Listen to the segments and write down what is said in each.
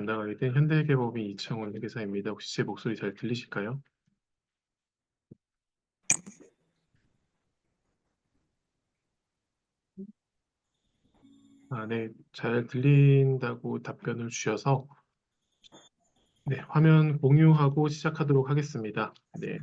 담당하게 된 현대해계법인 이창훈 회계사입니다. 혹시 제 목소리 잘 들리실까요? 네, 잘 들린다고 답변을 주셔서 네, 화면 공유하고 시작하도록 하겠습니다. 네,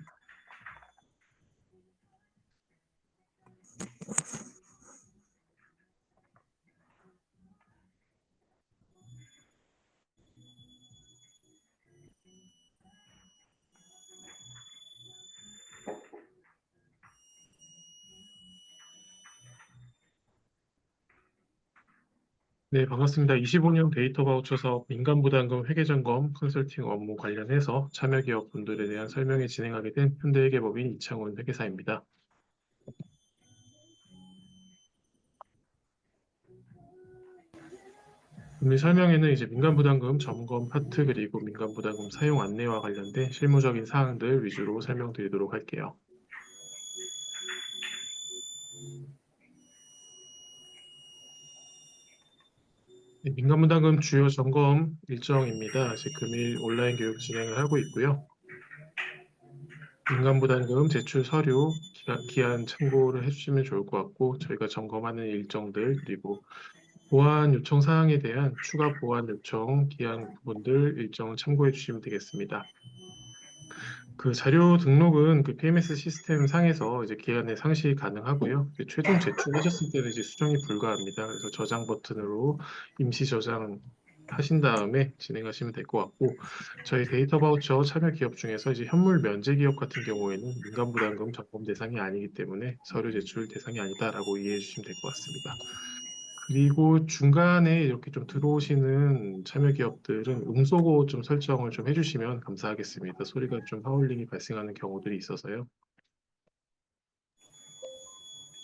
네, 반갑습니다. 25년 데이터 바우처 사업 민간부담금 회계점검 컨설팅 업무 관련해서 참여기업 분들에 대한 설명을 진행하게 된 현대해계법인 이창훈 회계사입니다. 오늘 설명에는 이제 민간부담금 점검 파트 그리고 민간부담금 사용 안내와 관련된 실무적인 사항들 위주로 설명드리도록 할게요. 네, 민간부담금 주요 점검 일정입니다. 이제 금일 온라인 교육 진행을 하고 있고요. 민간부담금 제출 서류 기한 참고를 해주시면 좋을 것 같고 저희가 점검하는 일정들 그리고 보완 요청 사항에 대한 추가 보완 요청 기한 부분들 일정을 참고해 주시면 되겠습니다. 그 자료 등록은 그 PMS 시스템 상에서 이제 기한내 상시 가능하고요. 이제 최종 제출하셨을 때는 이제 수정이 불가합니다. 그래서 저장 버튼으로 임시 저장하신 다음에 진행하시면 될 것 같고, 저희 데이터 바우처 참여 기업 중에서 이제 현물 면제 기업 같은 경우에는 민간부담금 적법 대상이 아니기 때문에 서류 제출 대상이 아니다라고 이해해 주시면 될 것 같습니다. 그리고 중간에 이렇게 좀 들어오시는 참여 기업들은 음소거 좀 설정을 좀 해주시면 감사하겠습니다. 소리가 좀 하울링이 발생하는 경우들이 있어서요.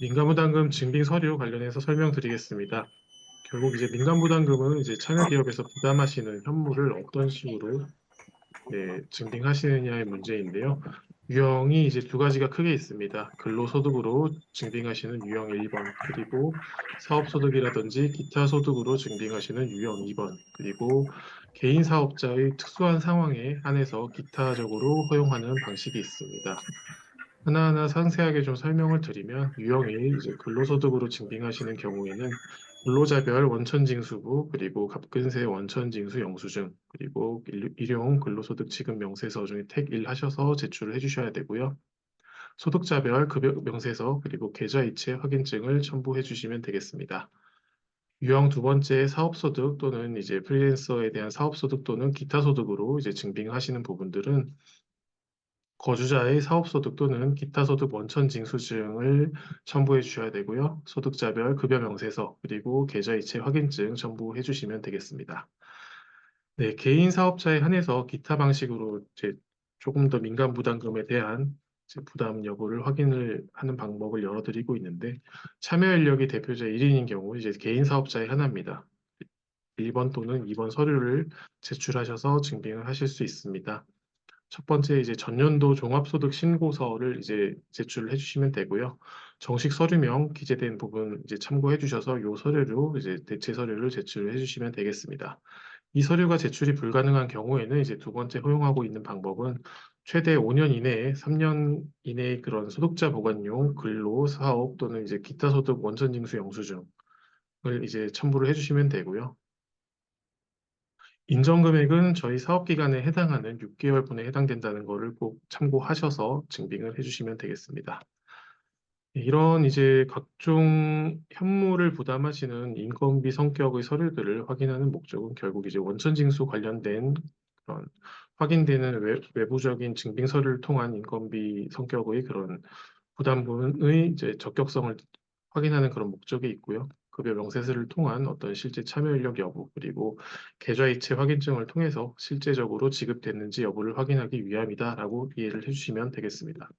민간부담금 증빙 서류 관련해서 설명드리겠습니다. 결국 이제 민간부담금은 이제 참여 기업에서 부담하시는 현물을 어떤 식으로 증빙하시느냐의 문제인데요. 유형이 이제 두 가지가 크게 있습니다. 근로소득으로 증빙하시는 유형 1번, 그리고 사업소득이라든지 기타 소득으로 증빙하시는 유형 2번, 그리고 개인 사업자의 특수한 상황에 한해서 기타적으로 허용하는 방식이 있습니다. 하나하나 상세하게 좀 설명을 드리면 유형 1, 이제 근로소득으로 증빙하시는 경우에는 근로자별 원천징수부, 그리고 갑근세 원천징수 영수증, 그리고 일용 근로소득 지급 명세서 중에 택 1 하셔서 제출을 해주셔야 되고요. 소득자별 급여 명세서, 그리고 계좌이체 확인증을 첨부해 주시면 되겠습니다. 유형 두 번째 사업소득 또는 이제 프리랜서에 대한 사업소득 또는 기타 소득으로 이제 증빙하시는 부분들은 거주자의 사업소득 또는 기타 소득 원천 징수증을 첨부해 주셔야 되고요. 소득자별 급여 명세서 그리고 계좌이체 확인증 첨부해 주시면 되겠습니다. 네, 개인 사업자에 한해서 기타 방식으로 이제 조금 더 민간 부담금에 대한 이제 부담 여부를 확인을 하는 방법을 열어드리고 있는데 참여 인력이 대표자 1인인 경우 이제 개인 사업자의 하나입니다. 1번 또는 2번 서류를 제출하셔서 증빙을 하실 수 있습니다. 첫 번째 이제 전년도 종합소득 신고서를 이제 제출을 해주시면 되고요. 정식 서류명 기재된 부분 이제 참고해 주셔서 이 서류로 이제 대체 서류를 제출해 주시면 되겠습니다. 이 서류가 제출이 불가능한 경우에는 이제 두 번째 허용하고 있는 방법은 최대 5년 이내에 3년 이내의 그런 소득자 보관용 근로 사업 또는 이제 기타 소득 원천징수 영수증을 이제 첨부를 해주시면 되고요. 인정 금액은 저희 사업 기간에 해당하는 6개월분에 해당된다는 것을 꼭 참고하셔서 증빙을 해주시면 되겠습니다. 이런 이제 각종 현물을 부담하시는 인건비 성격의 서류들을 확인하는 목적은 결국 이제 원천징수 관련된 그런 확인되는 외부적인 증빙 서류를 통한 인건비 성격의 그런 부담분의 이제 적격성을 확인하는 그런 목적이 있고요. 급여 명세서를 통한 어떤 실제 참여 인력 여부 그리고 계좌이체 확인증을 통해서 실제적으로 지급됐는지 여부를 확인하기 위함이다라고 이해를 해주시면 되겠습니다.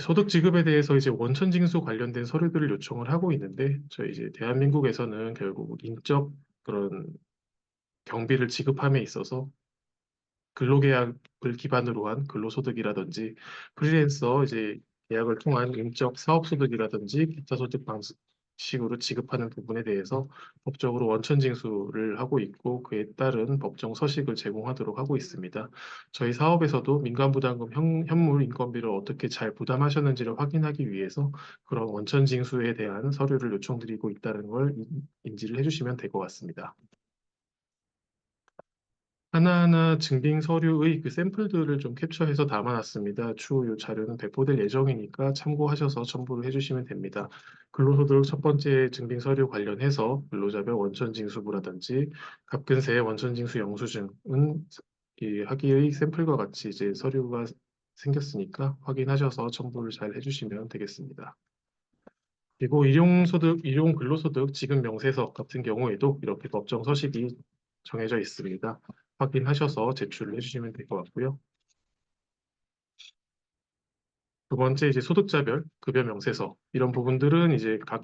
소득 지급에 대해서 이제 원천 징수 관련된 서류들을 요청을 하고 있는데 저희 이제 대한민국에서는 결국 인적 그런 경비를 지급함에 있어서 근로계약을 기반으로 한 근로소득이라든지 프리랜서 이제 계약을 통한 인적 사업소득이라든지 기타 소득 방식 식으로 지급하는 부분에 대해서 법적으로 원천 징수를 하고 있고 그에 따른 법정 서식을 제공하도록 하고 있습니다. 저희 사업에서도 민간부담금 현물 인건비를 어떻게 잘 부담하셨는지를 확인하기 위해서 그런 원천 징수에 대한 서류를 요청드리고 있다는 걸 인지를 해주시면 될 것 같습니다. 하나하나 증빙 서류의 그 샘플들을 좀 캡처해서 담아놨습니다. 추후 이 자료는 배포될 예정이니까 참고하셔서 첨부를 해주시면 됩니다. 근로소득 첫 번째 증빙 서류 관련해서 근로자별 원천징수부라든지 갑근세 원천징수 영수증은 이 하기의 샘플과 같이 이제 서류가 생겼으니까 확인하셔서 첨부를 잘 해주시면 되겠습니다. 그리고 일용 근로소득 지급 명세서 같은 경우에도 이렇게 법정 서식이 정해져 있습니다. 확인하셔서 제출을 해주시면 될 것 같고요. 두 번째 이제 소득자별 급여 명세서 이런 부분들은 이제 각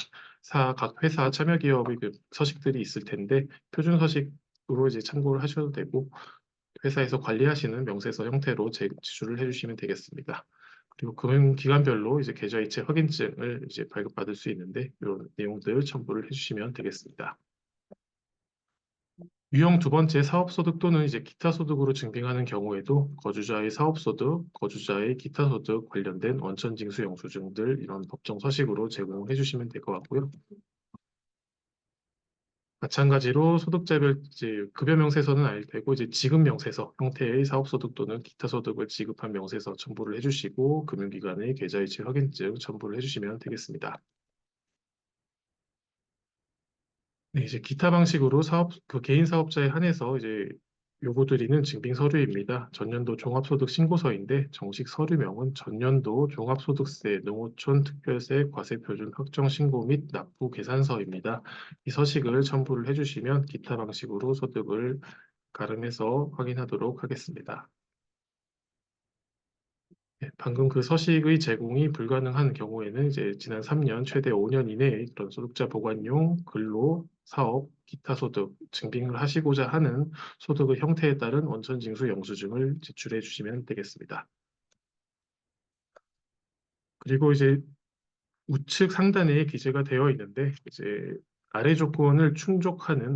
회사 참여 기업의 그 서식들이 있을 텐데 표준 서식으로 이제 참고를 하셔도 되고 회사에서 관리하시는 명세서 형태로 제출을 해주시면 되겠습니다. 그리고 금융기관별로 이제 계좌이체 확인증을 이제 발급받을 수 있는데 이런 내용들 첨부를 해주시면 되겠습니다. 유형 두 번째 사업소득 또는 이제 기타 소득으로 증빙하는 경우에도 거주자의 사업소득, 거주자의 기타 소득 관련된 원천징수 영수증들 이런 법정 서식으로 제공해 주시면 될 것 같고요. 마찬가지로 소득자별 이제 급여 명세서는 알 테고 이제 지급 명세서 형태의 사업소득 또는 기타 소득을 지급한 명세서 첨부를 해주시고 금융기관의 계좌이체 확인증 첨부를 해주시면 되겠습니다. 네, 이제 기타 방식으로 그 개인 사업자에 한해서 이제 요구드리는 증빙 서류입니다. 전년도 종합소득 신고서인데 정식 서류명은 전년도 종합소득세, 농어촌 특별세, 과세표준 확정 신고 및 납부 계산서입니다. 이 서식을 첨부를 해주시면 기타 방식으로 소득을 가름해서 확인하도록 하겠습니다. 네, 방금 그 서식의 제공이 불가능한 경우에는 이제 지난 3년, 최대 5년 이내에 그런 소득자 보관용, 근로, 사업, 기타 소득 증빙을 하시고자 하는 소득의 형태에 따른 원천징수 영수증을 제출해 주시면 되겠습니다. 그리고 이제 우측 상단에 기재가 되어 있는데 이제 아래 조건을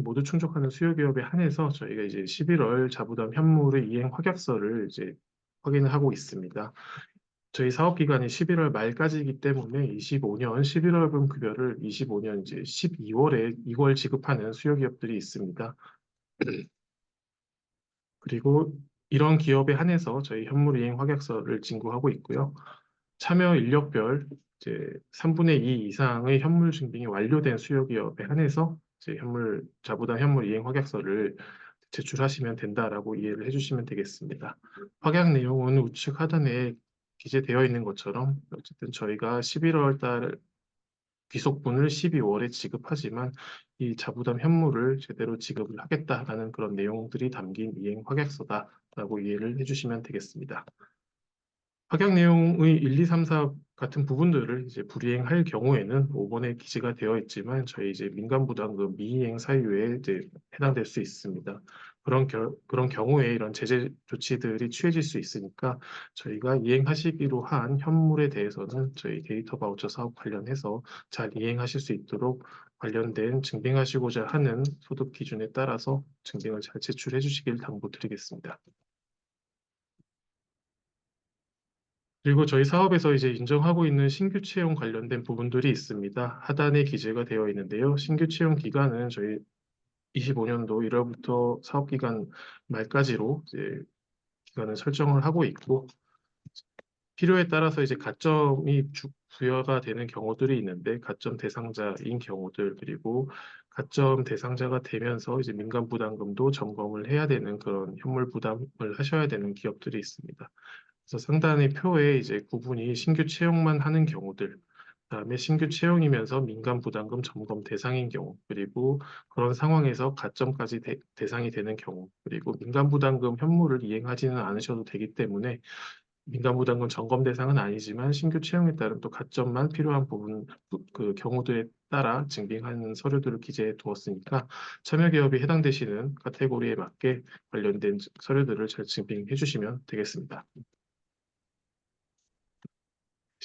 모두 충족하는 수요기업에 한해서 저희가 이제 11월 자부담 현물의 이행 확약서를 이제 확인을 하고 있습니다. 저희 사업 기간이 11월 말까지이기 때문에 25년 11월분 급여를 25년 이제 12월에 이월 지급하는 수요 기업들이 있습니다. 그리고 이런 기업에 한해서 저희 현물 이행 확약서를 진구하고 있고요. 참여 인력별 이제 3분의 2 이상의 현물 증빙이 완료된 수요 기업에 한해서 이제 자부담 현물 이행 확약서를 제출하시면 된다라고 이해를 해주시면 되겠습니다. 확약 내용은 우측 하단에 기재되어 있는 것처럼 어쨌든 저희가 11월 달 귀속분을 12월에 지급하지만 이 자부담 현물을 제대로 지급을 하겠다라는 그런 내용들이 담긴 이행 확약서다라고 이해를 해주시면 되겠습니다. 확약 내용의 1, 2, 3, 4 같은 부분들을 이제 불이행할 경우에는 5번에 기재가 되어 있지만 저희 이제 민간부담금 미이행 사유에 이제 해당될 수 있습니다. 그런 경우에 이런 제재 조치들이 취해질 수 있으니까 저희가 이행하시기로 한 현물에 대해서는 저희 데이터 바우처 사업 관련해서 잘 이행하실 수 있도록 관련된 증빙하시고자 하는 소득 기준에 따라서 증빙을 잘 제출해 주시길 당부드리겠습니다. 그리고 저희 사업에서 이제 인정하고 있는 신규 채용 관련된 부분들이 있습니다. 하단에 기재가 되어 있는데요. 신규 채용 기간은 저희 25년도 1월부터 사업 기간 말까지로 이제 기간을 설정을 하고 있고 필요에 따라서 이제 가점이 부여가 되는 경우들이 있는데 가점 대상자인 경우들 그리고 가점 대상자가 되면서 이제 민간 부담금도 점검을 해야 되는 그런 현물 부담을 하셔야 되는 기업들이 있습니다. 그래서 상단의 표에 이제 구분이 신규 채용만 하는 경우들, 그다음에 신규 채용이면서 민간 부담금 점검 대상인 경우, 그리고 그런 상황에서 가점까지 대상이 되는 경우, 그리고 민간 부담금 현물을 이행하지는 않으셔도 되기 때문에 민간 부담금 점검 대상은 아니지만 신규 채용에 따른 또 가점만 필요한 부분 그 경우들에 따라 증빙하는 서류들을 기재해 두었으니까 참여 기업이 해당되시는 카테고리에 맞게 관련된 서류들을 잘 증빙해 주시면 되겠습니다.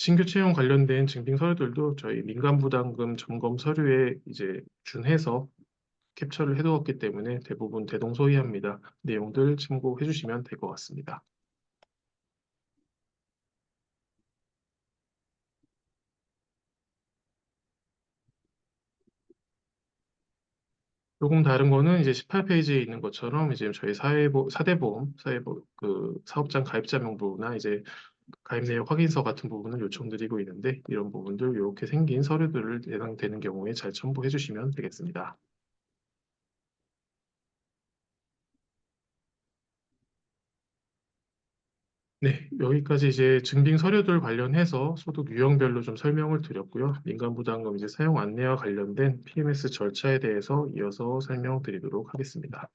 신규 채용 관련된 증빙 서류들도 저희 민간부담금 점검 서류에 이제 준해서 캡처를 해두었기 때문에 대부분 대동소이합니다. 내용들 참고해 주시면 될 것 같습니다. 조금 다른 거는 이제 18페이지에 있는 것처럼 이제 저희 사대보험, 그 사업장 가입자 명부나 이제 가입 내역 확인서 같은 부분을 요청드리고 있는데 이런 부분들 이렇게 생긴 서류들을 해당되는 경우에 잘 첨부해 주시면 되겠습니다. 네, 여기까지 이제 증빙 서류들 관련해서 소득 유형별로 좀 설명을 드렸고요. 민간부담금 이제 사용 안내와 관련된 PMS 절차에 대해서 이어서 설명드리도록 하겠습니다.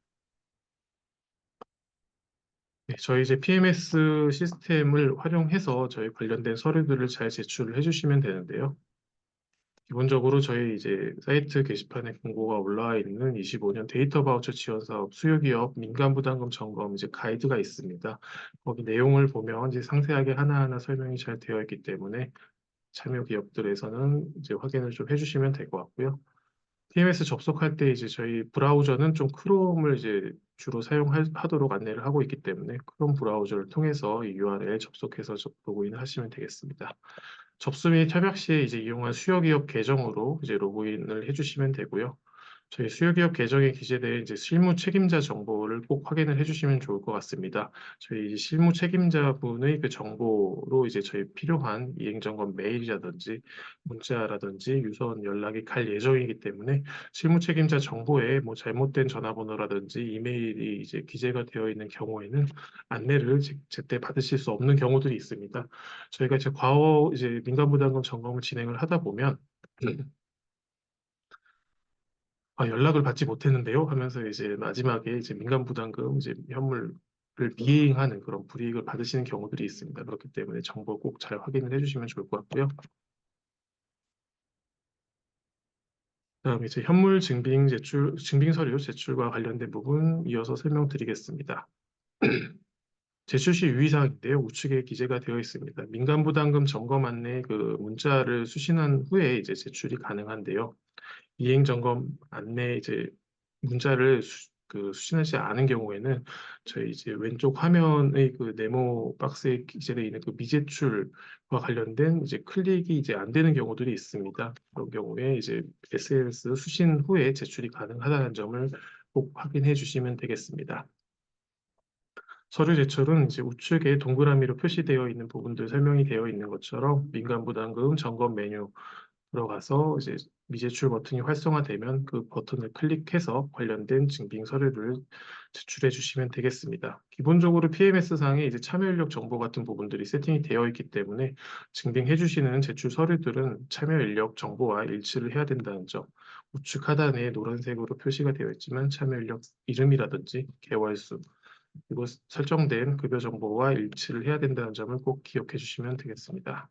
네, 저희 이제 PMS 시스템을 활용해서 저희 관련된 서류들을 잘 제출을 해주시면 되는데요. 기본적으로 저희 이제 사이트 게시판에 공고가 올라와 있는 25년 데이터 바우처 지원 사업 수요기업 민간부담금 점검 이제 가이드가 있습니다. 거기 내용을 보면 이제 상세하게 하나하나 설명이 잘 되어 있기 때문에 참여 기업들에서는 이제 확인을 좀 해주시면 될 것 같고요. TMS 접속할 때 이제 저희 브라우저는 좀 크롬을 이제 주로 사용하도록 안내를 하고 있기 때문에 크롬 브라우저를 통해서 이 URL 접속해서 로그인 하시면 되겠습니다. 접수 및 협약 시에 이제 이용한 수요기업 계정으로 이제 로그인을 해주시면 되고요. 저희 수요기업 계정에 기재된 이제 실무 책임자 정보를 꼭 확인을 해주시면 좋을 것 같습니다. 저희 이제 실무 책임자분의 그 정보로 이제 저희 필요한 이행점검 메일이라든지 문자라든지 유선 연락이 갈 예정이기 때문에 실무 책임자 정보에 뭐 잘못된 전화번호라든지 이메일이 이제 기재가 되어 있는 경우에는 안내를 제때 받으실 수 없는 경우들이 있습니다. 저희가 이제 과거 이제 민간부담금 점검을 진행을 하다 보면 아, 연락을 받지 못했는데요 하면서 이제 마지막에 이제 민간부담금 이제 현물을 미행하는 그런 불이익을 받으시는 경우들이 있습니다. 그렇기 때문에 정보 꼭 잘 확인을 해주시면 좋을 것 같고요. 그다음에 이제 현물 증빙 서류 제출과 관련된 부분 이어서 설명드리겠습니다. 제출 시 유의사항인데요. 우측에 기재가 되어 있습니다. 민간부담금 점검 안내 그 문자를 수신한 후에 이제 제출이 가능한데요. 이행 점검 안내 이제 문자를 수신하지 않은 경우에는 저희 이제 왼쪽 화면의 그 네모 박스에 기재되어 있는 그 미제출과 관련된 이제 클릭이 이제 안 되는 경우들이 있습니다. 그런 경우에 이제 SMS 수신 후에 제출이 가능하다는 점을 꼭 확인해 주시면 되겠습니다. 서류 제출은 이제 우측에 동그라미로 표시되어 있는 부분들 설명이 되어 있는 것처럼 민간부담금 점검 메뉴 들어가서 이제 미제출 버튼이 활성화되면 그 버튼을 클릭해서 관련된 증빙 서류를 제출해 주시면 되겠습니다. 기본적으로 PMS 상에 이제 참여 인력 정보 같은 부분들이 세팅이 되어 있기 때문에 증빙해 주시는 제출 서류들은 참여 인력 정보와 일치를 해야 된다는 점. 우측 하단에 노란색으로 표시가 되어 있지만 참여 인력 이름이라든지 개월수 그리고 설정된 급여 정보와 일치를 해야 된다는 점을 꼭 기억해 주시면 되겠습니다.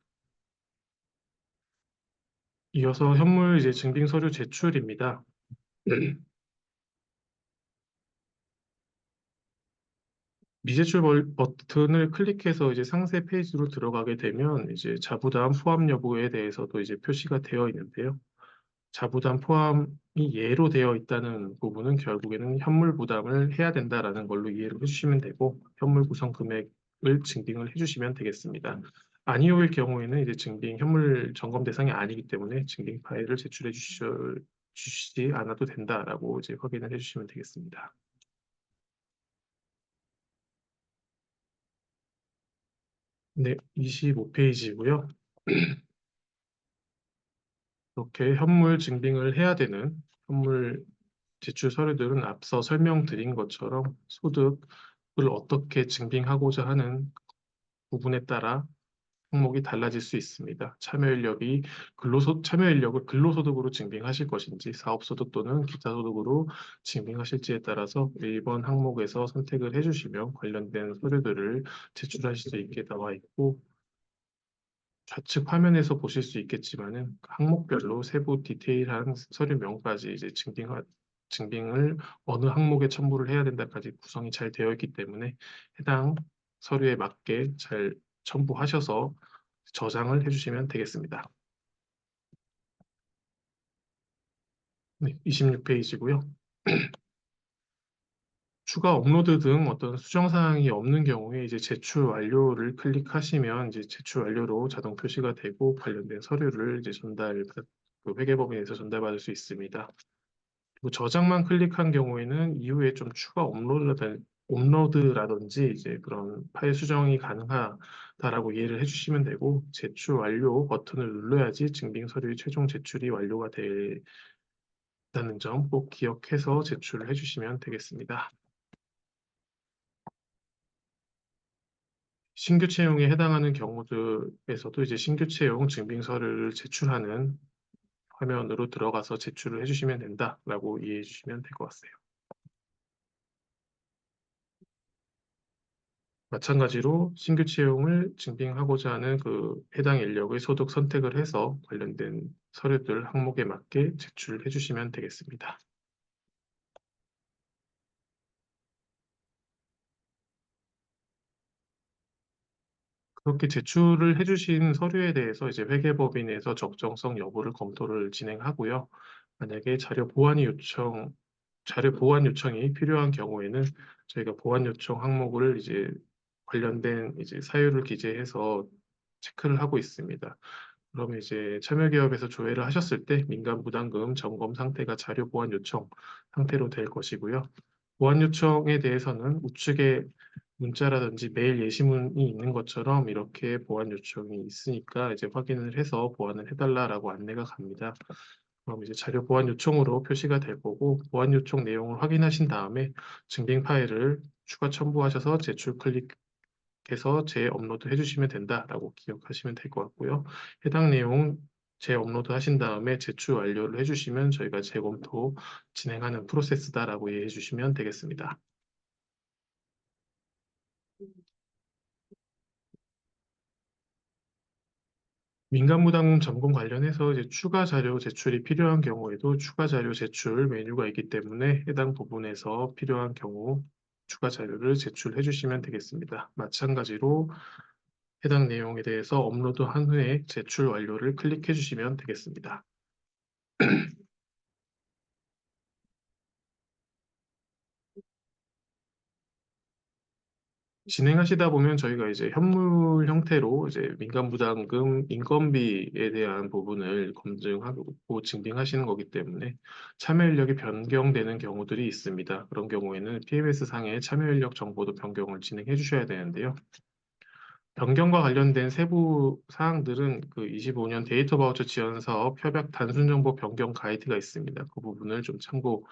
이어서 현물 이제 증빙 서류 제출입니다. 미제출 버튼을 클릭해서 이제 상세 페이지로 들어가게 되면 이제 자부담 포함 여부에 대해서도 이제 표시가 되어 있는데요. 자부담 포함이 예로 되어 있다는 부분은 결국에는 현물 부담을 해야 된다라는 걸로 이해를 해주시면 되고 현물 구성 금액을 증빙을 해주시면 되겠습니다. 아니오일 경우에는 이제 증빙 현물 점검 대상이 아니기 때문에 증빙 파일을 주시지 않아도 된다라고 이제 확인을 해주시면 되겠습니다. 네, 25페이지고요. 이렇게 현물 증빙을 해야 되는 현물 제출 서류들은 앞서 설명드린 것처럼 소득을 어떻게 증빙하고자 하는 부분에 따라 항목이 달라질 수 있습니다. 참여 인력을 근로소득으로 증빙하실 것인지 사업소득 또는 기타 소득으로 증빙하실지에 따라서 1번 항목에서 선택을 해주시면 관련된 서류들을 제출하실 수 있게 나와 있고 좌측 화면에서 보실 수 있겠지만은 항목별로 세부 디테일한 서류명까지 이제 증빙을 어느 항목에 첨부를 해야 된다까지 구성이 잘 되어 있기 때문에 해당 서류에 맞게 잘 첨부하셔서 저장을 해주시면 되겠습니다. 네, 26페이지고요. 추가 업로드 등 어떤 수정 사항이 없는 경우에 이제 제출 완료를 클릭하시면 이제 제출 완료로 자동 표시가 되고 관련된 서류를 이제 그 회계법인에서 전달받을 수 있습니다. 그리고 저장만 클릭한 경우에는 이후에 좀 추가 업로드라든지 이제 그런 파일 수정이 가능하다라고 이해를 해주시면 되고 제출 완료 버튼을 눌러야지 증빙 서류의 최종 제출이 완료가 된다는 점 꼭 기억해서 제출을 해주시면 되겠습니다. 신규 채용에 해당하는 경우들에서도 이제 신규 채용 증빙 서류를 제출하는 화면으로 들어가서 제출을 해주시면 된다라고 이해해 주시면 될 것 같아요. 마찬가지로 신규 채용을 증빙하고자 하는 그 해당 인력의 소득 선택을 해서 관련된 서류들 항목에 맞게 제출을 해주시면 되겠습니다. 그렇게 제출을 해주신 서류에 대해서 이제 회계법인에서 적정성 여부를 검토를 진행하고요. 만약에 자료 보완 요청이 필요한 경우에는 저희가 보완 요청 항목을 이제 관련된 이제 사유를 기재해서 체크를 하고 있습니다. 그러면 이제 참여기업에서 조회를 하셨을 때 민간 부담금 점검 상태가 자료 보완 요청 상태로 될 것이고요. 보완 요청에 대해서는 우측에 문자라든지 메일 예시문이 있는 것처럼 이렇게 보완 요청이 있으니까 이제 확인을 해서 보완을 해달라라고 안내가 갑니다. 그럼 이제 자료 보완 요청으로 표시가 될 거고 보완 요청 내용을 확인하신 다음에 증빙 파일을 추가 첨부하셔서 제출 클릭해서 재업로드 해주시면 된다라고 기억하시면 될 것 같고요. 해당 내용 재업로드 하신 다음에 제출 완료를 해주시면 저희가 재검토 진행하는 프로세스다라고 이해해 주시면 되겠습니다. 민간부담금 점검 관련해서 이제 추가 자료 제출이 필요한 경우에도 추가 자료 제출 메뉴가 있기 때문에 해당 부분에서 필요한 경우 추가 자료를 제출해 주시면 되겠습니다. 마찬가지로 해당 내용에 대해서 업로드한 후에 제출 완료를 클릭해 주시면 되겠습니다. 진행하시다 보면 저희가 이제 현물 형태로 이제 민간부담금 인건비에 대한 부분을 검증하고 증빙하시는 거기 때문에 참여 인력이 변경되는 경우들이 있습니다. 그런 경우에는 PMS 상의 참여 인력 정보도 변경을 진행해 주셔야 되는데요. 변경과 관련된 세부 사항들은 그 25년 데이터 바우처 지원 사업 협약 단순 정보 변경 가이드가 있습니다. 그 부분을 좀 참고해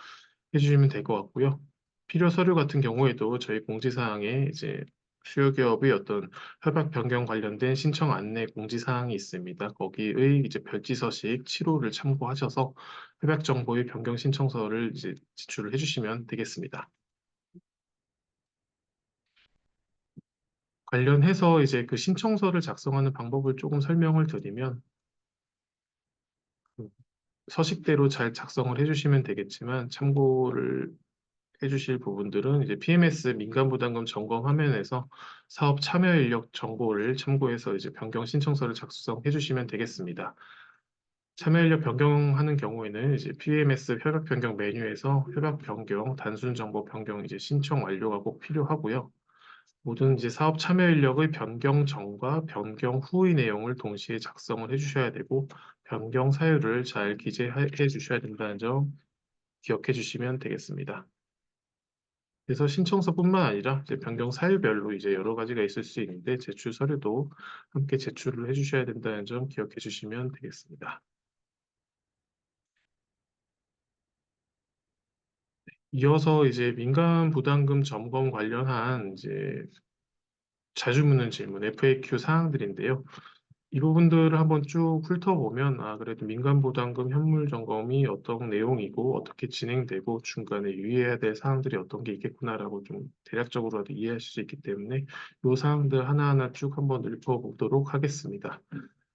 주시면 될 것 같고요. 필요 서류 같은 경우에도 저희 공지사항에 이제 수요 기업의 어떤 협약 변경 관련된 신청 안내 공지사항이 있습니다. 거기의 이제 별지 서식 7호를 참고하셔서 협약 정보의 변경 신청서를 이제 제출을 해주시면 되겠습니다. 관련해서 이제 그 신청서를 작성하는 방법을 조금 설명을 드리면 그 서식대로 잘 작성을 해주시면 되겠지만 참고를 해주실 부분들은 이제 PMS 민간부담금 점검 화면에서 사업 참여 인력 정보를 참고해서 이제 변경 신청서를 작성해 주시면 되겠습니다. 참여 인력 변경하는 경우에는 이제 PMS 협약 변경 메뉴에서 협약 변경, 단순 정보 변경 이제 신청 완료가 꼭 필요하고요. 모든 이제 사업 참여 인력의 변경 전과 변경 후의 내용을 동시에 작성을 해주셔야 되고 변경 사유를 잘 기재해 주셔야 된다는 점 기억해 주시면 되겠습니다. 그래서 신청서뿐만 아니라 이제 변경 사유별로 이제 여러 가지가 있을 수 있는데 제출 서류도 함께 제출을 해주셔야 된다는 점 기억해 주시면 되겠습니다. 이어서 이제 민간 부담금 점검 관련한 이제 자주 묻는 질문 FAQ 사항들인데요. 이 부분들을 한번 쭉 훑어보면, 아, 그래도 민간부담금 현물 점검이 어떤 내용이고, 어떻게 진행되고, 중간에 유의해야 될 사항들이 어떤 게 있겠구나라고 좀 대략적으로라도 이해하실 수 있기 때문에, 이 사항들 하나하나 쭉 한번 읊어보도록 하겠습니다.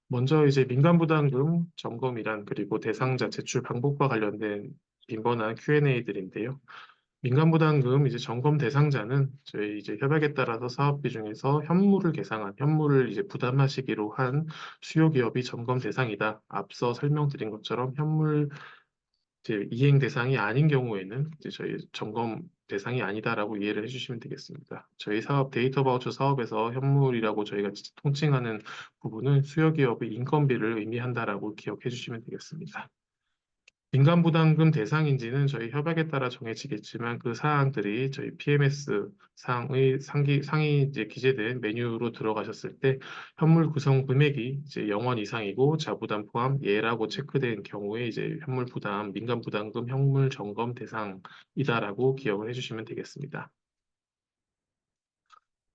먼저 이제 민간부담금 점검이란, 그리고 대상자 제출 방법과 관련된 빈번한 Q&A들인데요. 민간부담금 이제 점검 대상자는 저희 이제 협약에 따라서 사업비 중에서 현물을 이제 부담하시기로 한 수요 기업이 점검 대상이다. 앞서 설명드린 것처럼 현물 이제 이행 대상이 아닌 경우에는 이제 저희 점검 대상이 아니다라고 이해를 해주시면 되겠습니다. 저희 사업 데이터 바우처 사업에서 현물이라고 저희가 통칭하는 부분은 수요 기업의 인건비를 의미한다라고 기억해 주시면 되겠습니다. 민간부담금 대상인지는 저희 협약에 따라 정해지겠지만 그 사항들이 저희 PMS 상의 상이 이제 기재된 메뉴로 들어가셨을 때 현물 구성 금액이 이제 0원 이상이고 자부담 포함 예라고 체크된 경우에 이제 현물 부담, 민간부담금 현물 점검 대상이다라고 기억을 해주시면 되겠습니다.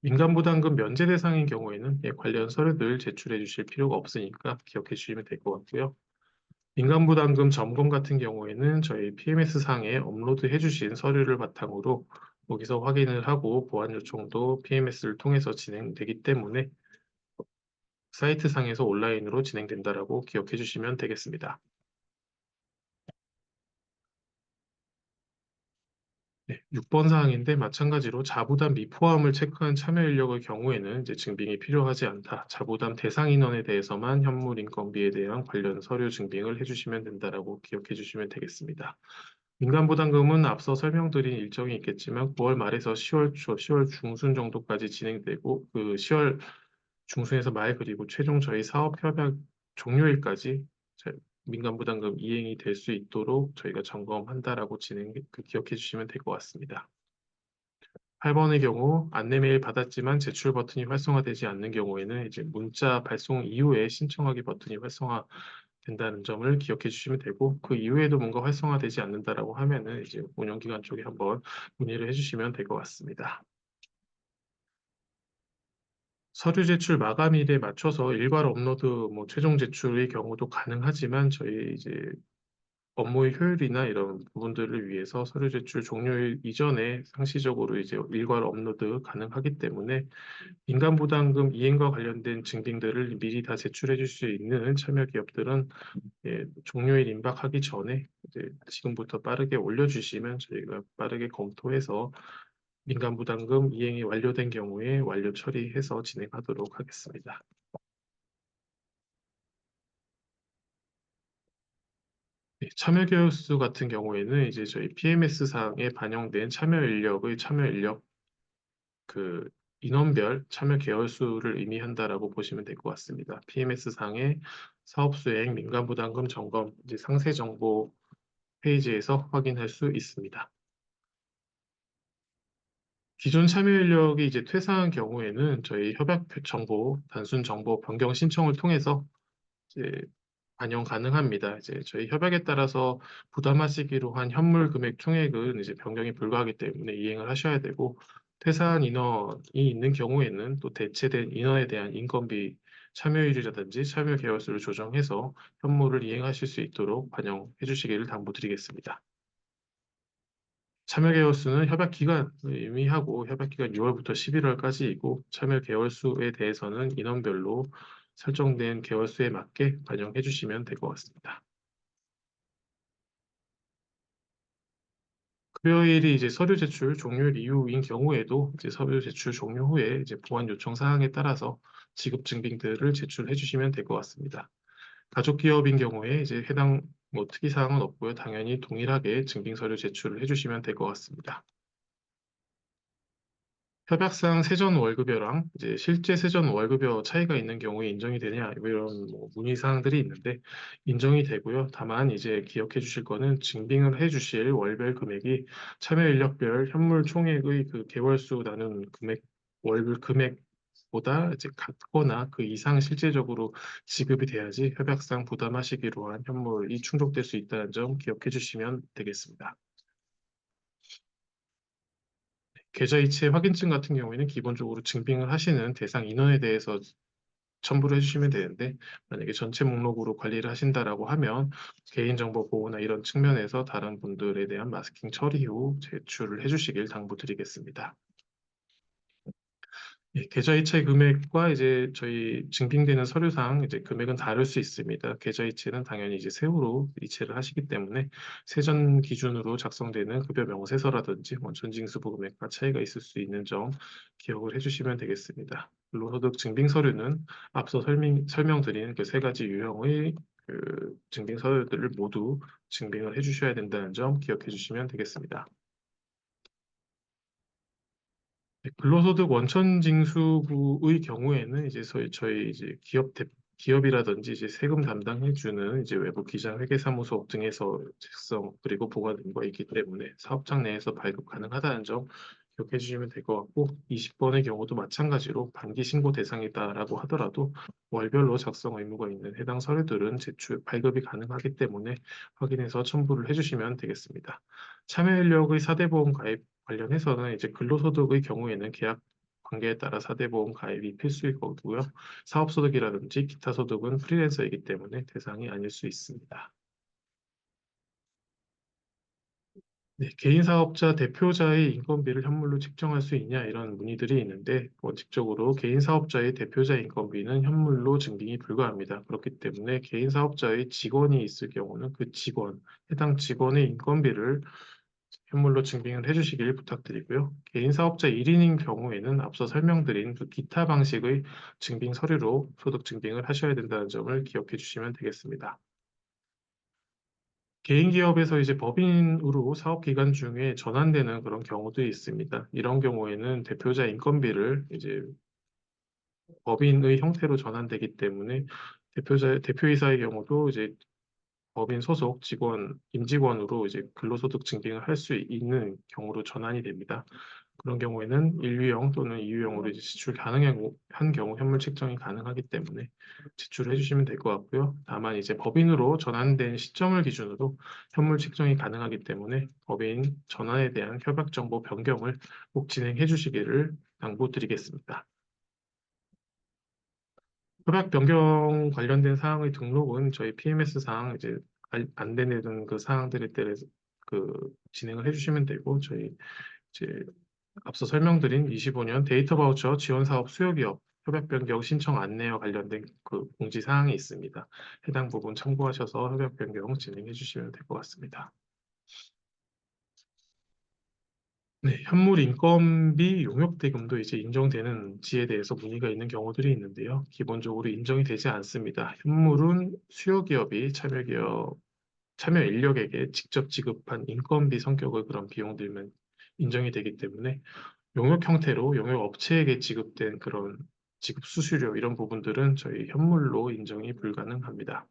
민간부담금 면제 대상인 경우에는 관련 서류들 제출해 주실 필요가 없으니까 기억해 주시면 될 것 같고요. 민간부담금 점검 같은 경우에는 저희 PMS 상에 업로드해 주신 서류를 바탕으로 거기서 확인을 하고 보안 요청도 PMS를 통해서 진행되기 때문에 사이트 상에서 온라인으로 진행된다라고 기억해 주시면 되겠습니다. 네, 6번 사항인데 마찬가지로 자부담 미포함을 체크한 참여 인력의 경우에는 이제 증빙이 필요하지 않다. 자부담 대상 인원에 대해서만 현물 인건비에 대한 관련 서류 증빙을 해주시면 된다라고 기억해 주시면 되겠습니다. 민간부담금은 앞서 설명드린 일정이 있겠지만 9월 말에서 10월 초, 10월 중순 정도까지 진행되고 그 10월 중순에서 말 그리고 최종 저희 사업 협약 종료일까지 민간부담금 이행이 될 수 있도록 저희가 점검한다라고 기억해 주시면 될 것 같습니다. 8번의 경우 안내 메일 받았지만 제출 버튼이 활성화되지 않는 경우에는 이제 문자 발송 이후에 신청하기 버튼이 활성화된다는 점을 기억해 주시면 되고 그 이후에도 뭔가 활성화되지 않는다라고 하면은 이제 운영기관 쪽에 한번 문의를 해주시면 될 것 같습니다. 서류 제출 마감일에 맞춰서 일괄 업로드 최종 제출의 경우도 가능하지만 저희 이제 업무의 효율이나 이런 부분들을 위해서 서류 제출 종료일 이전에 상시적으로 이제 일괄 업로드 가능하기 때문에 인간부담금 이행과 관련된 증빙들을 미리 다 제출해 줄 수 있는 참여 기업들은 종료일 임박하기 전에 이제 지금부터 빠르게 올려주시면 저희가 빠르게 검토해서 민간부담금 이행이 완료된 경우에 완료 처리해서 진행하도록 하겠습니다. 참여 개월 수 같은 경우에는 이제 저희 PMS 사항에 반영된 참여 인력 그 인원별 참여 개월 수를 의미한다라고 보시면 될 것 같습니다. PMS 상의 사업 수행, 민간 부담금 점검, 이제 상세 정보 페이지에서 확인할 수 있습니다. 기존 참여 인력이 이제 퇴사한 경우에는 저희 협약 정보, 단순 정보 변경 신청을 통해서 이제 반영 가능합니다. 이제 저희 협약에 따라서 부담하시기로 한 현물 금액 총액은 이제 변경이 불가하기 때문에 이행을 하셔야 되고 퇴사한 인원이 있는 경우에는 또 대체된 인원에 대한 인건비 참여율이라든지 참여 개월수를 조정해서 현물을 이행하실 수 있도록 반영해 주시기를 당부드리겠습니다. 참여 개월수는 협약 기간을 의미하고 협약 기간 6월부터 11월까지이고 참여 개월수에 대해서는 인원별로 설정된 개월수에 맞게 반영해 주시면 될 것 같습니다. 급여일이 이제 서류 제출 종료일 이후인 경우에도 이제 서류 제출 종료 후에 이제 보완 요청 사항에 따라서 지급 증빙들을 제출해 주시면 될 것 같습니다. 가족 기업인 경우에 이제 해당 특이 사항은 없고요. 당연히 동일하게 증빙 서류 제출을 해 주시면 될 것 같습니다. 협약상 세전 월급여랑 이제 실제 세전 월급여 차이가 있는 경우에 인정이 되냐 이런 문의 사항들이 있는데 인정이 되고요. 다만 이제 기억해 주실 거는 증빙을 해 주실 월별 금액이 참여 인력별 현물 총액의 그 개월수 나눈 월별 금액보다 이제 같거나 그 이상 실제적으로 지급이 돼야지 협약상 부담하시기로 한 현물이 충족될 수 있다는 점 기억해 주시면 되겠습니다. 계좌이체 확인증 같은 경우에는 기본적으로 증빙을 하시는 대상 인원에 대해서 첨부를 해주시면 되는데 만약에 전체 목록으로 관리를 하신다라고 하면 개인정보 보호나 이런 측면에서 다른 분들에 대한 마스킹 처리 후 제출을 해주시길 당부드리겠습니다. 예, 계좌이체 금액과 이제 저희 증빙되는 서류상 이제 금액은 다를 수 있습니다. 계좌이체는 당연히 이제 세후로 이체를 하시기 때문에 세전 기준으로 작성되는 급여 명세서라든지 원천징수부 금액과 차이가 있을 수 있는 점 기억을 해주시면 되겠습니다. 근로소득 증빙 서류는 앞서 설명드린 그 세 가지 유형의 그 증빙 서류들을 모두 증빙을 해주셔야 된다는 점 기억해 주시면 되겠습니다. 네, 근로소득 원천징수부의 경우에는 이제 저희 이제 기업이라든지 이제 세금 담당해주는 이제 외부 기장 회계사무소 등에서 작성 그리고 보관 등과 있기 때문에 사업장 내에서 발급 가능하다는 점 기억해 주시면 될 것 같고 20번의 경우도 마찬가지로 반기 신고 대상이다라고 하더라도 월별로 작성 의무가 있는 해당 서류들은 발급이 가능하기 때문에 확인해서 첨부를 해주시면 되겠습니다. 참여인력의 4대 보험 가입 관련해서는 이제 근로소득의 경우에는 계약 관계에 따라 4대 보험 가입이 필수일 거고요. 사업소득이라든지 기타 소득은 프리랜서이기 때문에 대상이 아닐 수 있습니다. 네, 개인 사업자 대표자의 인건비를 현물로 책정할 수 있냐 이런 문의들이 있는데 원칙적으로 개인 사업자의 대표자 인건비는 현물로 증빙이 불가합니다. 그렇기 때문에 개인 사업자의 직원이 있을 경우는 그 해당 직원의 인건비를 현물로 증빙을 해주시길 부탁드리고요. 개인 사업자 1인인 경우에는 앞서 설명드린 그 기타 방식의 증빙 서류로 소득 증빙을 하셔야 된다는 점을 기억해 주시면 되겠습니다. 개인 기업에서 이제 법인으로 사업 기간 중에 전환되는 그런 경우도 있습니다. 이런 경우에는 대표자 인건비를 이제 법인의 형태로 전환되기 때문에 대표이사의 경우도 이제 법인 소속 직원, 임직원으로 이제 근로소득 증빙을 할 수 있는 경우로 전환이 됩니다. 그런 경우에는 1유형 또는 2유형으로 이제 지출 가능한 경우 현물 책정이 가능하기 때문에 지출을 해주시면 될 것 같고요. 다만 이제 법인으로 전환된 시점을 기준으로 현물 책정이 가능하기 때문에 법인 전환에 대한 협약 정보 변경을 꼭 진행해 주시기를 당부드리겠습니다. 협약 변경 관련된 사항의 등록은 저희 PMS 사항 이제 안내되는 그 사항들에 대해서 그 진행을 해주시면 되고 저희 이제 앞서 설명드린 25년 데이터 바우처 지원 사업 수요기업 협약 변경 신청 안내와 관련된 그 공지 사항이 있습니다. 해당 부분 참고하셔서 협약 변경 진행해 주시면 될 것 같습니다. 네, 현물 인건비 용역 대금도 이제 인정되는지에 대해서 문의가 있는 경우들이 있는데요. 기본적으로 인정이 되지 않습니다. 현물은 수요기업이 참여 인력에게 직접 지급한 인건비 성격의 그런 비용들만 인정이 되기 때문에 용역 형태로 용역 업체에게 지급된 그런 지급 수수료 이런 부분들은 저희 현물로 인정이 불가능합니다.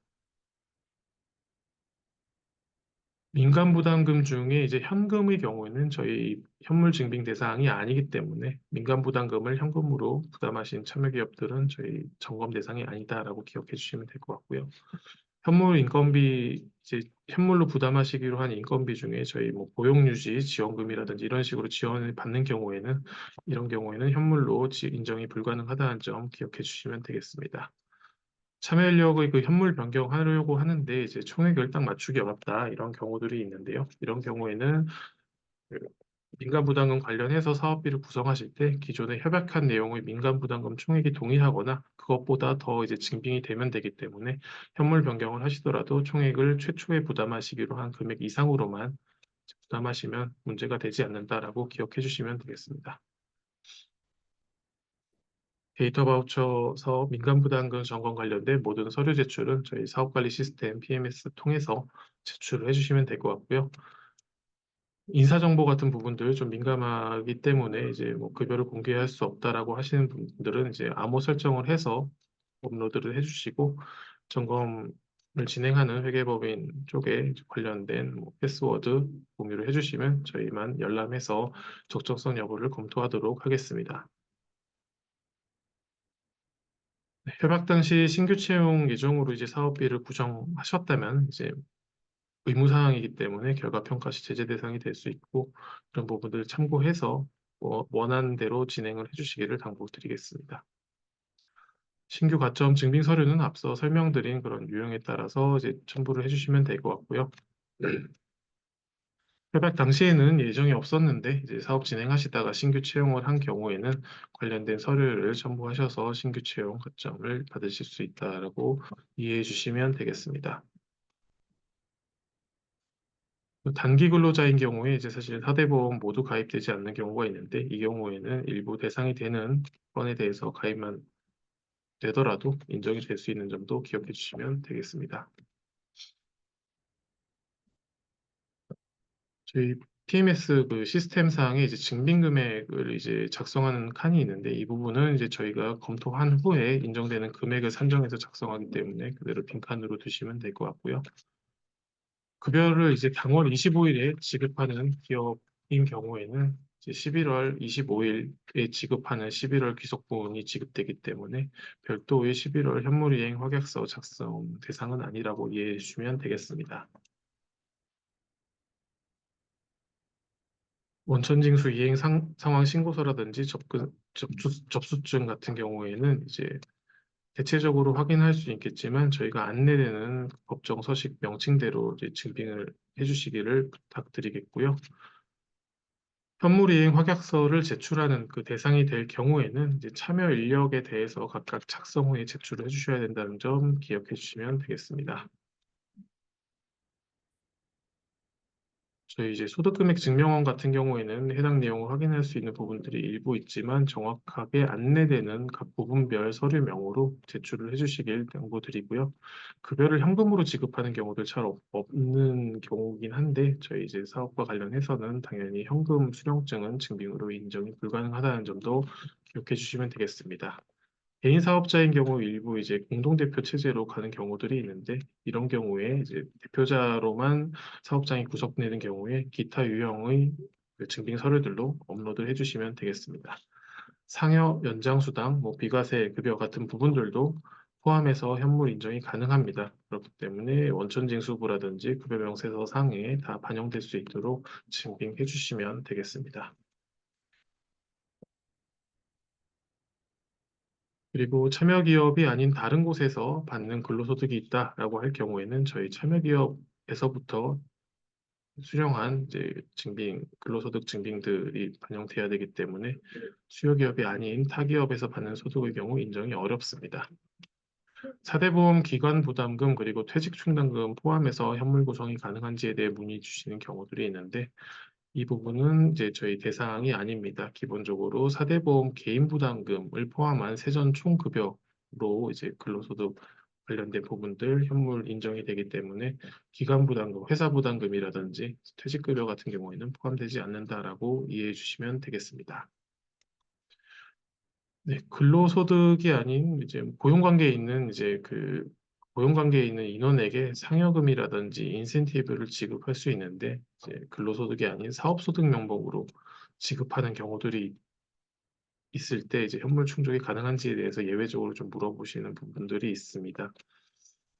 민간 부담금 중에 이제 현금의 경우에는 저희 현물 증빙 대상이 아니기 때문에 민간 부담금을 현금으로 부담하신 참여기업들은 저희 점검 대상이 아니다라고 기억해 주시면 될 것 같고요. 현물 인건비 이제 현물로 부담하시기로 한 인건비 중에 저희 뭐 고용유지 지원금이라든지 이런 식으로 지원을 받는 경우에는 이런 경우에는 현물로 인정이 불가능하다는 점 기억해 주시면 되겠습니다. 참여 인력의 그 현물 변경하려고 하는데 이제 총액을 딱 맞추기 어렵다 이런 경우들이 있는데요. 이런 경우에는 그 민간 부담금 관련해서 사업비를 구성하실 때 기존에 협약한 내용의 민간 부담금 총액이 동일하거나 그것보다 더 이제 증빙이 되면 되기 때문에 현물 변경을 하시더라도 총액을 최초에 부담하시기로 한 금액 이상으로만 부담하시면 문제가 되지 않는다라고 기억해 주시면 되겠습니다. 데이터 바우처 사업 민간 부담금 점검 관련된 모든 서류 제출은 저희 사업관리 시스템 PMS 통해서 제출을 해주시면 될 것 같고요. 인사정보 같은 부분들 좀 민감하기 때문에 이제 뭐 급여를 공개할 수 없다라고 하시는 분들은 이제 암호 설정을 해서 업로드를 해주시고 점검을 진행하는 회계법인 쪽에 이제 관련된 뭐 패스워드 공유를 해주시면 저희만 열람해서 적정성 여부를 검토하도록 하겠습니다. 네, 협약 당시 신규 채용 예정으로 이제 사업비를 구정하셨다면 이제 의무사항이기 때문에 결과평가 시 제재 대상이 될 수 있고 그런 부분들을 참고해서 원하는 대로 진행을 해주시기를 당부드리겠습니다. 신규 가점 증빙 서류는 앞서 설명드린 그런 유형에 따라서 이제 첨부를 해주시면 될 것 같고요. 협약 당시에는 예정이 없었는데 이제 사업 진행하시다가 신규 채용을 한 경우에는 관련된 서류를 첨부하셔서 신규 채용 거점을 받으실 수 있다라고 이해해 주시면 되겠습니다. 단기 근로자인 경우에 이제 사실 4대 보험 모두 가입되지 않는 경우가 있는데 이 경우에는 일부 대상이 되는 건에 대해서 가입만 되더라도 인정이 될 수 있는 점도 기억해 주시면 되겠습니다. 저희 TMS 그 시스템상에 이제 증빙 금액을 이제 작성하는 칸이 있는데 이 부분은 이제 저희가 검토한 후에 인정되는 금액을 산정해서 작성하기 때문에 그대로 빈칸으로 두시면 될 것 같고요. 급여를 이제 당월 25일에 지급하는 기업인 경우에는 이제 11월 25일에 지급하는 11월 귀속분이 지급되기 때문에 별도의 11월 현물이행 확약서 작성 대상은 아니라고 이해해 주시면 되겠습니다. 원천징수 이행 상황 신고서라든지 접수증 같은 경우에는 이제 대체적으로 확인할 수 있겠지만 저희가 안내되는 법정 서식 명칭대로 이제 증빙을 해주시기를 부탁드리겠고요. 현물이행 확약서를 제출하는 그 대상이 될 경우에는 이제 참여 인력에 대해서 각각 작성 후에 제출을 해주셔야 된다는 점 기억해 주시면 되겠습니다. 저희 이제 소득금액 증명원 같은 경우에는 해당 내용을 확인할 수 있는 부분들이 일부 있지만 정확하게 안내되는 각 부분별 서류명으로 제출을 해주시길 당부드리고요. 급여를 현금으로 지급하는 경우들 잘 없는 경우긴 한데 저희 이제 사업과 관련해서는 당연히 현금 수령증은 증빙으로 인정이 불가능하다는 점도 기억해 주시면 되겠습니다. 개인 사업자인 경우 일부 이제 공동대표 체제로 가는 경우들이 있는데 이런 경우에 이제 대표자로만 사업장이 구성되는 경우에 기타 유형의 그 증빙 서류들로 업로드 해주시면 되겠습니다. 상여 연장수당, 뭐 비과세 급여 같은 부분들도 포함해서 현물 인정이 가능합니다. 그렇기 때문에 원천징수부라든지 급여 명세서 상에 다 반영될 수 있도록 증빙해 주시면 되겠습니다. 그리고 참여기업이 아닌 다른 곳에서 받는 근로소득이 있다라고 할 경우에는 저희 참여기업에서부터 수령한 이제 증빙, 근로소득 증빙들이 반영돼야 되기 때문에 수요기업이 아닌 타기업에서 받는 소득의 경우 인정이 어렵습니다. 4대 보험 기관 부담금 그리고 퇴직 충당금 포함해서 현물 구성이 가능한지에 대해 문의 주시는 경우들이 있는데 이 부분은 이제 저희 대상이 아닙니다. 기본적으로 4대 보험 개인 부담금을 포함한 세전 총급여로 이제 근로소득 관련된 부분들 현물 인정이 되기 때문에 기관 부담금, 회사 부담금이라든지 퇴직급여 같은 경우에는 포함되지 않는다라고 이해해 주시면 되겠습니다. 네, 근로소득이 아닌 이제 고용관계에 있는 이제 그 고용관계에 있는 인원에게 상여금이라든지 인센티브를 지급할 수 있는데 이제 근로소득이 아닌 사업소득 명목으로 지급하는 경우들이 있을 때 이제 현물 충족이 가능한지에 대해서 예외적으로 좀 물어보시는 부분들이 있습니다.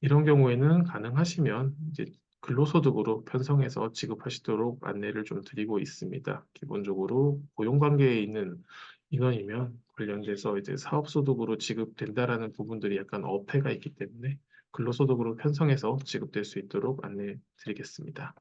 이런 경우에는 가능하시면 이제 근로소득으로 편성해서 지급하시도록 안내를 좀 드리고 있습니다. 기본적으로 고용관계에 있는 인원이면 관련돼서 이제 사업소득으로 지급된다라는 부분들이 약간 어폐가 있기 때문에 근로소득으로 편성해서 지급될 수 있도록 안내 드리겠습니다.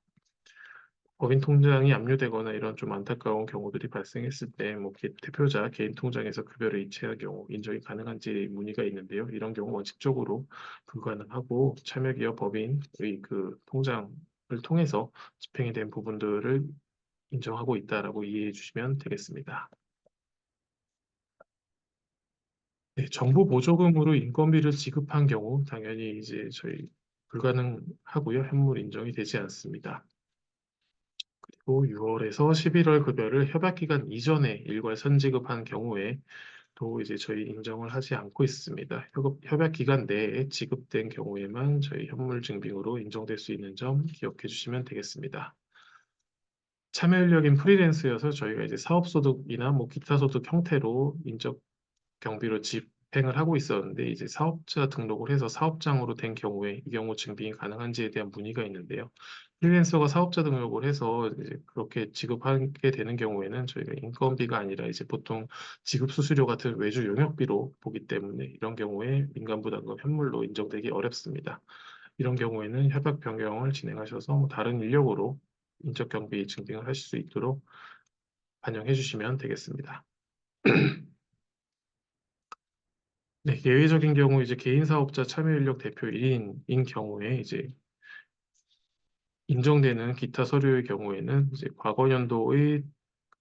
법인 통장이 압류되거나 이런 좀 안타까운 경우들이 발생했을 때, 뭐 대표자 개인 통장에서 급여를 이체할 경우 인정이 가능한지 문의가 있는데요. 이런 경우 원칙적으로 불가능하고 참여기업 법인의 그 통장을 통해서 집행이 된 부분들을 인정하고 있다라고 이해해 주시면 되겠습니다. 네, 정부 보조금으로 인건비를 지급한 경우 당연히 이제 저희 불가능하고요. 현물 인정이 되지 않습니다. 그리고 6월에서 11월 급여를 협약 기간 이전에 일괄 선지급한 경우에 또 이제 저희 인정을 하지 않고 있습니다. 협약 기간 내에 지급된 경우에만 저희 현물 증빙으로 인정될 수 있는 점 기억해 주시면 되겠습니다. 참여 인력인 프리랜서여서 저희가 이제 사업소득이나 뭐 기타 소득 형태로 인적 경비로 집행을 하고 있었는데 이제 사업자 등록을 해서 사업장으로 된 경우에 이 경우 증빙이 가능한지에 대한 문의가 있는데요. 프리랜서가 사업자 등록을 해서 이제 그렇게 지급하게 되는 경우에는 저희가 인건비가 아니라 이제 보통 지급 수수료 같은 외주 용역비로 보기 때문에 이런 경우에 민간부담금 현물로 인정되기 어렵습니다. 이런 경우에는 협약 변경을 진행하셔서 뭐 다른 인력으로 인적 경비 증빙을 하실 수 있도록 반영해 주시면 되겠습니다. 네, 예외적인 경우 이제 개인 사업자 참여 인력 대표 1인인 경우에 이제 인정되는 기타 서류의 경우에는 이제 과거 연도의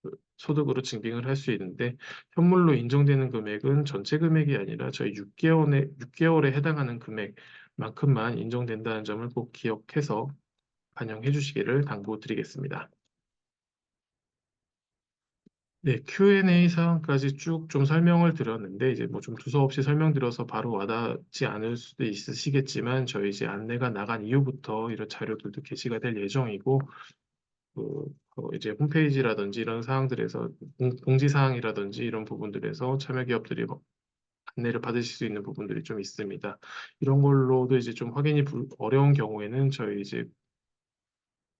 그 소득으로 증빙을 할 수 있는데 현물로 인정되는 금액은 전체 금액이 아니라 저희 6개월에 해당하는 금액만큼만 인정된다는 점을 꼭 기억해서 반영해 주시기를 당부드리겠습니다. 네, Q&A 사항까지 쭉 좀 설명을 드렸는데 이제 뭐 좀 두서없이 설명드려서 바로 와닿지 않을 수도 있으시겠지만 저희 이제 안내가 나간 이후부터 이런 자료들도 게시가 될 예정이고 이제 홈페이지라든지 이런 사항들에서 공지 사항이라든지 이런 부분들에서 참여 기업들이 안내를 받으실 수 있는 부분들이 좀 있습니다. 이런 걸로도 이제 좀 확인이 어려운 경우에는 저희 이제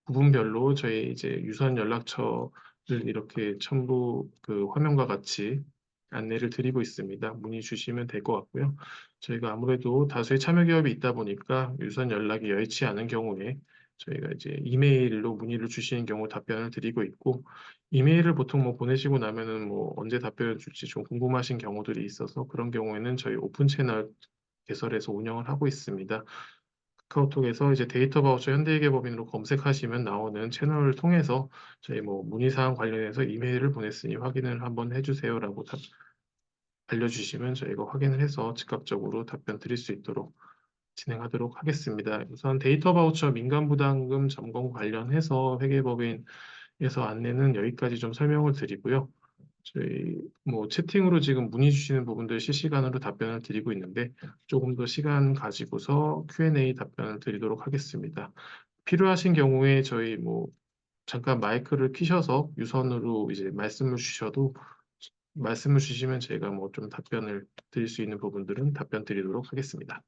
부분별로 저희 이제 유선 연락처를 이렇게 첨부 그 화면과 같이 안내를 드리고 있습니다. 문의 주시면 될 것 같고요. 저희가 아무래도 다수의 참여 기업이 있다 보니까 유선 연락이 여의치 않은 경우에 저희가 이제 이메일로 문의를 주시는 경우 답변을 드리고 있고 이메일을 보통 뭐 보내시고 나면은 뭐 언제 답변을 줄지 좀 궁금하신 경우들이 있어서 그런 경우에는 저희 오픈 채널 개설해서 운영을 하고 있습니다. 카카오톡에서 이제 데이터 바우처 현대기계법인으로 검색하시면 나오는 채널을 통해서 저희 뭐 문의사항 관련해서 이메일을 보냈으니 확인을 한번 해주세요라고 알려주시면 저희가 확인을 해서 즉각적으로 답변 드릴 수 있도록 진행하도록 하겠습니다. 우선 데이터 바우처 민간부담금 점검 관련해서 회계법인에서 안내는 여기까지 좀 설명을 드리고요. 저희 뭐 채팅으로 지금 문의 주시는 부분들 실시간으로 답변을 드리고 있는데 조금 더 시간 가지고서 Q&A 답변을 드리도록 하겠습니다. 필요하신 경우에 저희 뭐 잠깐 마이크를 키셔서 유선으로 이제 말씀을 주시면 제가 뭐 좀 답변을 드릴 수 있는 부분들은 답변 드리도록 하겠습니다.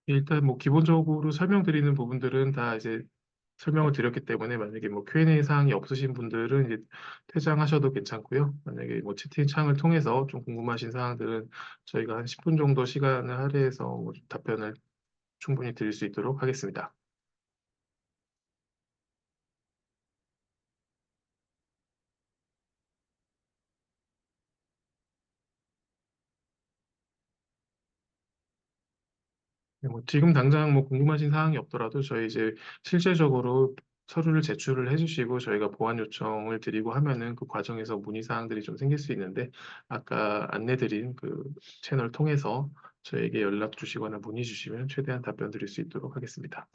일단 뭐 기본적으로 설명드리는 부분들은 다 이제 설명을 드렸기 때문에 만약에 뭐 Q&A 사항이 없으신 분들은 이제 퇴장하셔도 괜찮고요. 만약에 뭐 채팅창을 통해서 좀 궁금하신 사항들은 저희가 한 10분 정도 시간을 할애해서 뭐 답변을 충분히 드릴 수 있도록 하겠습니다. 네, 뭐 지금 당장 뭐 궁금하신 사항이 없더라도 저희 이제 실질적으로 서류를 제출을 해주시고 저희가 보완 요청을 드리고 하면은 그 과정에서 문의 사항들이 좀 생길 수 있는데 아까 안내드린 그 채널 통해서 저에게 연락 주시거나 문의 주시면 최대한 답변 드릴 수 있도록 하겠습니다.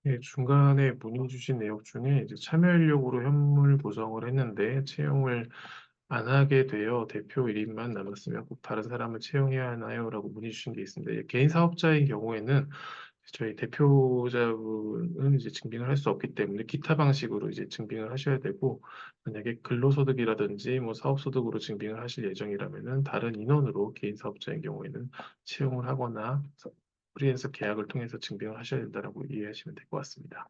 예, 중간에 문의 주신 내용 중에 이제 참여 인력으로 현물 구성을 했는데 채용을 안 하게 되어 대표 1인만 남았으면 꼭 다른 사람을 채용해야 하나요? 라고 문의 주신 게 있습니다. 예, 개인 사업자인 경우에는 저희 대표자분은 이제 증빙을 할 수 없기 때문에 기타 방식으로 이제 증빙을 하셔야 되고, 만약에 근로소득이라든지 뭐 사업소득으로 증빙을 하실 예정이라면은 다른 인원으로 개인 사업자인 경우에는 채용을 하거나 프리랜서 계약을 통해서 증빙을 하셔야 된다라고 이해하시면 될 것 같습니다.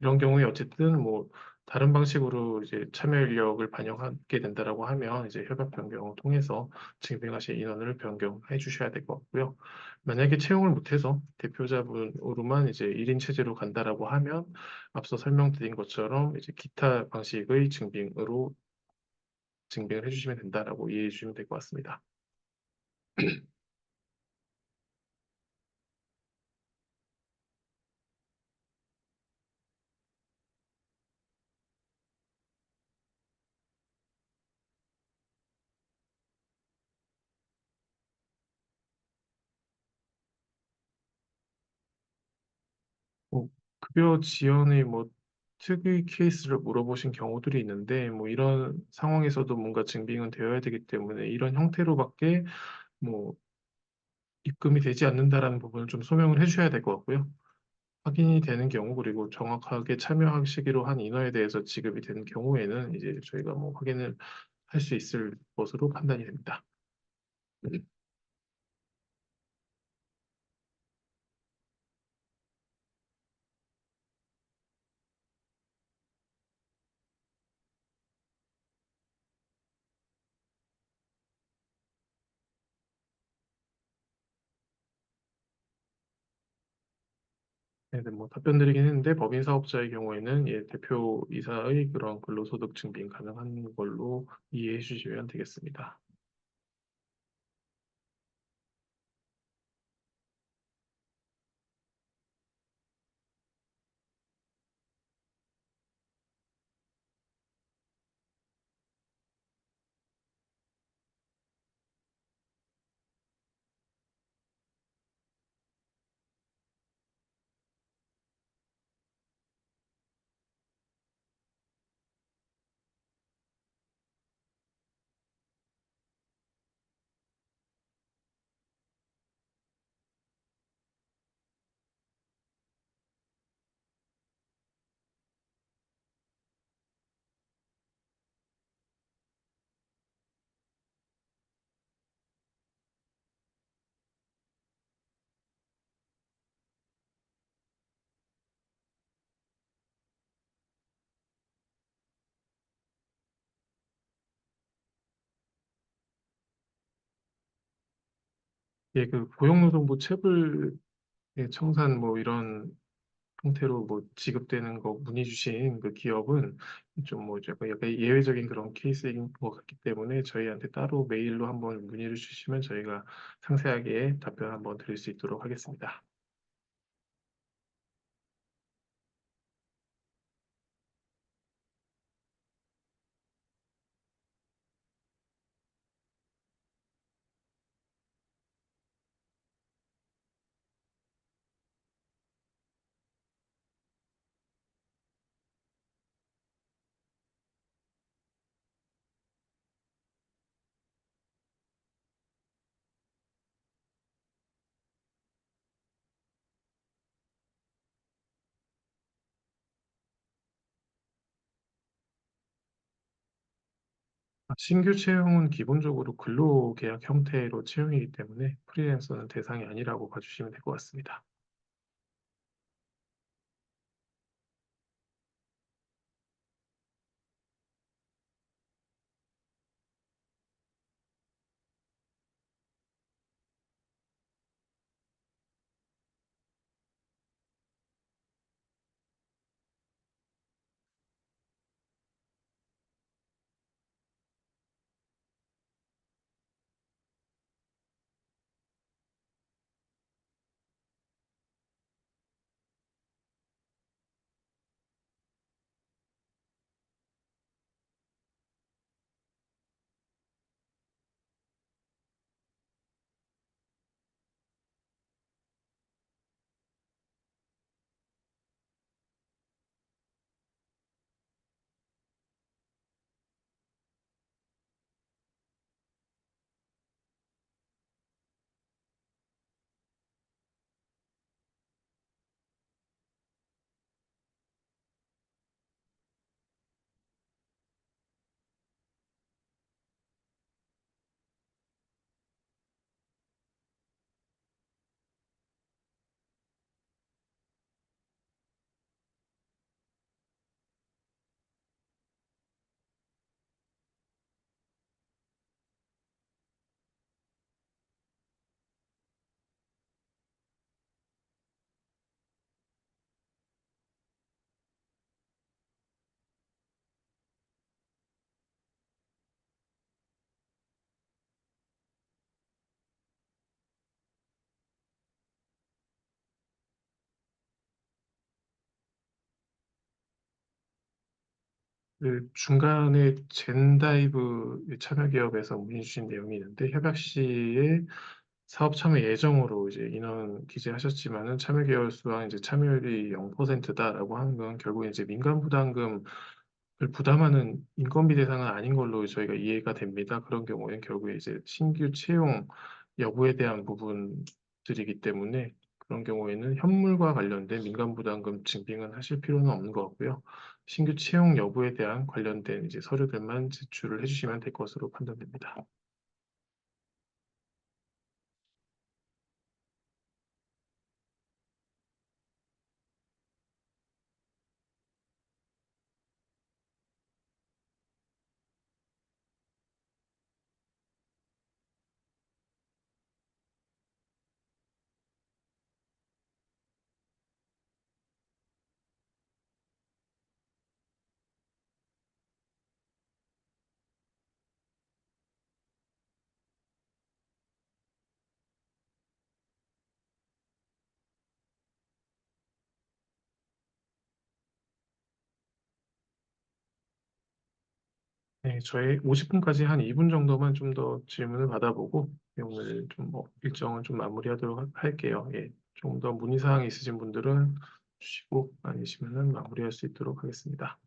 이런 경우에 어쨌든 뭐 다른 방식으로 이제 참여 인력을 반영하게 된다라고 하면 이제 협약 변경을 통해서 증빙하실 인원을 변경해 주셔야 될 것 같고요. 만약에 채용을 못해서 대표자분으로만 이제 1인 체제로 간다라고 하면 앞서 설명드린 것처럼 이제 기타 방식의 증빙으로 증빙을 해주시면 된다라고 이해해 주시면 될 것 같습니다. 뭐 급여 지원의 뭐 특이 케이스를 물어보신 경우들이 있는데 뭐 이런 상황에서도 뭔가 증빙은 되어야 되기 때문에 이런 형태로밖에 뭐 입금이 되지 않는다라는 부분을 좀 소명을 해주셔야 될 것 같고요. 확인이 되는 경우 그리고 정확하게 참여하시기로 한 인원에 대해서 지급이 되는 경우에는 이제 저희가 뭐 확인을 할 수 있을 것으로 판단이 됩니다. 네, 네, 뭐 답변드리긴 했는데 법인 사업자의 경우에는 예, 대표이사의 그런 근로소득 증빙 가능한 걸로 이해해 주시면 되겠습니다. 예, 그 고용노동부 체불 청산 뭐 이런 형태로 뭐 지급되는 거 문의 주신 그 기업은 좀 뭐 약간 예외적인 그런 케이스인 것 같기 때문에 저희한테 따로 메일로 한번 문의를 주시면 저희가 상세하게 답변 한번 드릴 수 있도록 하겠습니다. 신규 채용은 기본적으로 근로계약 형태로 채용이기 때문에 프리랜서는 대상이 아니라고 봐주시면 될 것 같습니다. 그 중간에 젠다이브 참여 기업에서 문의 주신 내용이 있는데 협약 시에 사업 참여 예정으로 이제 인원 기재하셨지만은 참여 기업 수와 이제 참여율이 0%다라고 하는 건 결국 이제 민간 부담금을 부담하는 인건비 대상은 아닌 걸로 저희가 이해가 됩니다. 그런 경우에는 결국에 이제 신규 채용 여부에 대한 부분들이기 때문에 그런 경우에는 현물과 관련된 민간 부담금 증빙은 하실 필요는 없는 것 같고요. 신규 채용 여부에 대한 관련된 이제 서류들만 제출을 해주시면 될 것으로 판단됩니다. 네, 저희 50분까지 한 2분 정도만 좀 더 질문을 받아보고 오늘 좀 일정을 좀 마무리하도록 할게요. 예, 좀 더 문의사항 있으신 분들은 주시고 아니시면은 마무리할 수 있도록 하겠습니다.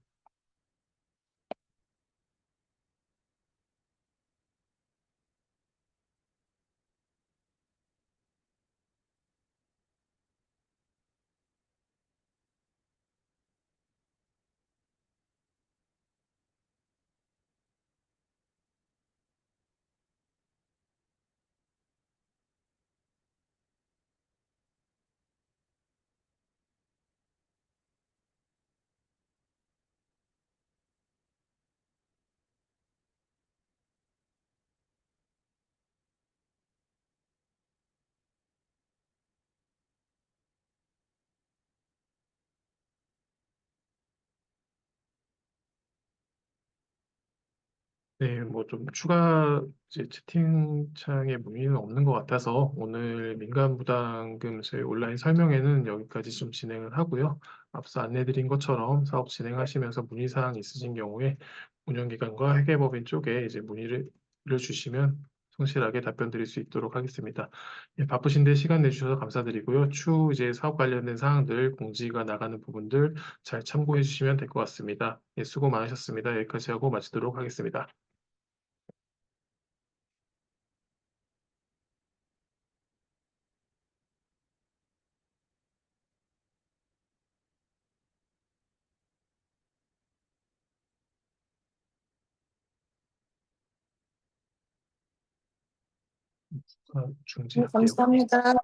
네, 뭐 좀 추가 이제 채팅창에 문의는 없는 것 같아서 오늘 민간부담금 저희 온라인 설명회는 여기까지 좀 진행을 하고요. 앞서 안내드린 것처럼 사업 진행하시면서 문의사항 있으신 경우에 운영기관과 회계법인 쪽에 이제 문의를 주시면 성실하게 답변 드릴 수 있도록 하겠습니다. 예, 바쁘신데 시간 내주셔서 감사드리고요. 추후 이제 사업 관련된 사항들, 공지가 나가는 부분들 잘 참고해 주시면 될 것 같습니다. 예, 수고 많으셨습니다. 여기까지 하고 마치도록 하겠습니다. 네, 중지할게요. 감사합니다.